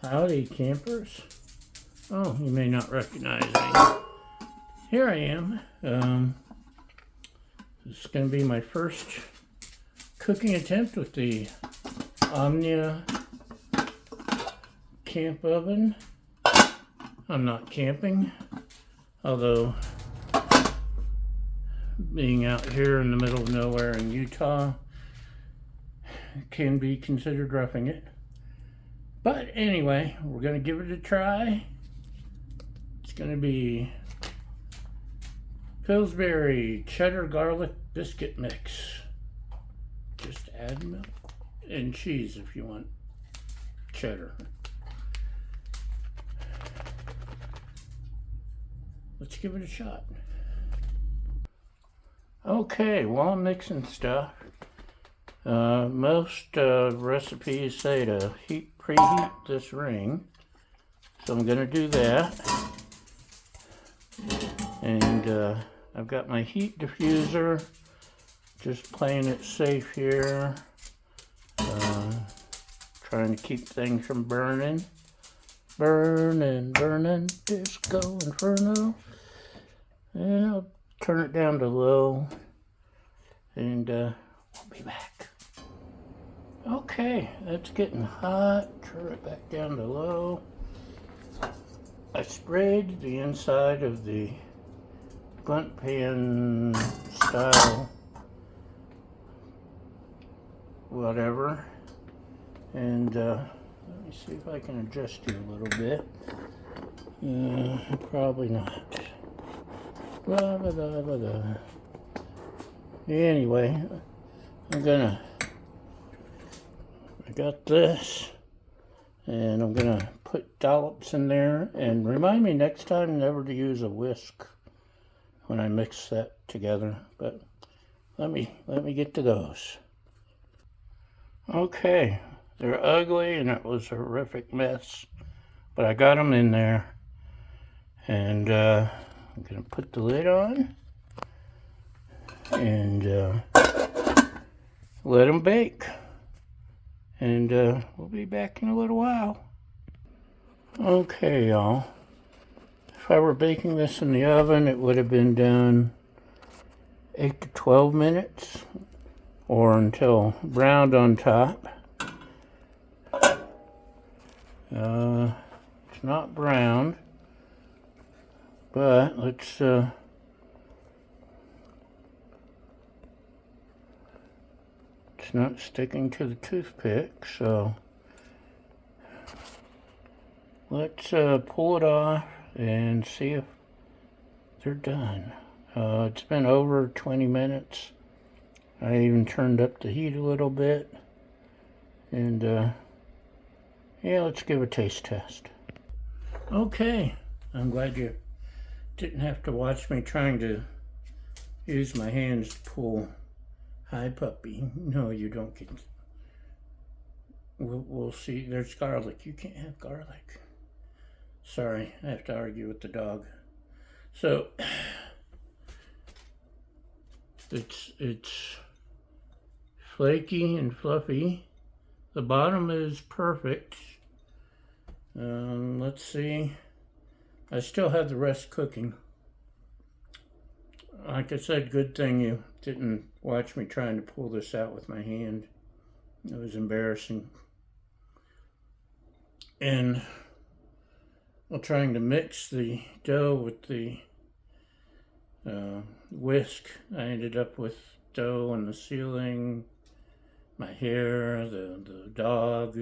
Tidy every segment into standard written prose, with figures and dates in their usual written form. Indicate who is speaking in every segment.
Speaker 1: Howdy, campers. Oh, you may not recognize me. Here I am. This is going to be my first cooking attempt with the Omnia Camp Oven. I'm not camping, although being out here in the middle of nowhere in Utah can be considered roughing it. But anyway, we're going to give it a try. It's going to be Pillsbury cheddar garlic biscuit mix. Just add milk and cheese if you want cheddar. Let's give it a shot. Okay, while I'm mixing stuff, most recipes say to preheat this ring, so I'm going to do that. And I've got my heat diffuser, just playing it safe here, trying to keep things from burning. Burning, disco inferno. And I'll turn it down to low, and we'll be back. Okay, that's getting hot. Turn it back down to low. I sprayed the inside of the blunt pan style whatever, and let me see if I can adjust you a little bit. Probably not. Blah, blah, blah, blah, blah. Anyway, I got this, and I'm gonna put dollops in there, and remind me next time never to use a whisk when I mix that together. But let me get to those. Okay, they're ugly, and it was a horrific mess, but I got them in there, and I'm gonna put the lid on and let them bake. And we'll be back in a little while. Okay, y'all. If I were baking this in the oven, it would have been done 8 to 12 minutes, or until browned on top. It's not browned, but let's it's not sticking to the toothpick, so let's pull it off and see if they're done. It's been over 20 minutes. I even turned up the heat a little bit, and yeah, let's give a taste test. Okay, I'm glad you didn't have to watch me trying to use my hands to pull. Hi, puppy. No, you don't get. We'll see. There's garlic. You can't have garlic. Sorry, I have to argue with the dog. So it's flaky and fluffy. The bottom is perfect. Let's see. I still have the rest cooking. Like I said, good thing you didn't watch me trying to pull this out with my hand. It was embarrassing. And while trying to mix the dough with the whisk, I ended up with dough on the ceiling, my hair, the dog,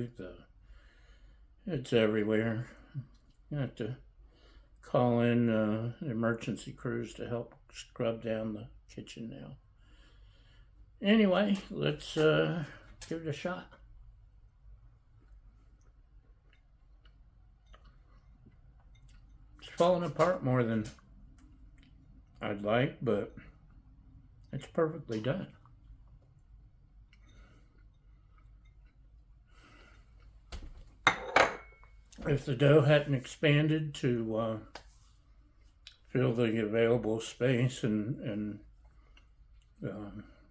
Speaker 1: it's everywhere. You have to call in emergency crews to help scrub down the kitchen now. Anyway, let's give it a shot. It's falling apart more than I'd like, but it's perfectly done. If the dough hadn't expanded to fill the available space, and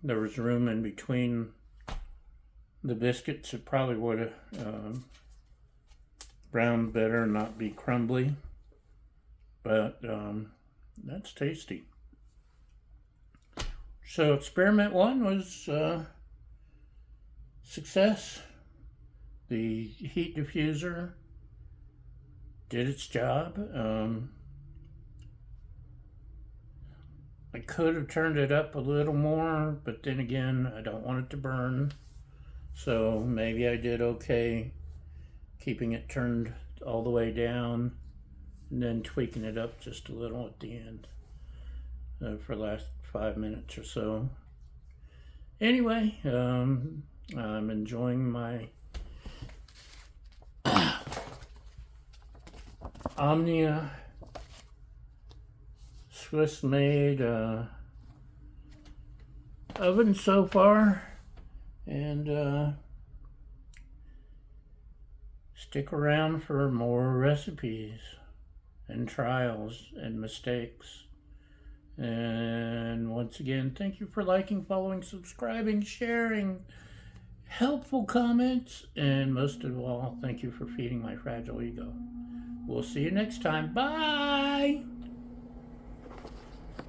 Speaker 1: there was room in between the biscuits, it probably would have Brown better not be crumbly, but that's tasty. So experiment 1 was success. The heat diffuser did its job. I could have turned it up a little more, but then again, I don't want it to burn. So maybe I did okay keeping it turned all the way down and then tweaking it up just a little at the end for the last 5 minutes or so. Anyway, I'm enjoying my Omnia Swiss made oven so far, and stick around for more recipes and trials and mistakes. And once again, thank you for liking, following, subscribing, sharing, helpful comments, and most of all, thank you for feeding my fragile ego. We'll see you next time. Bye!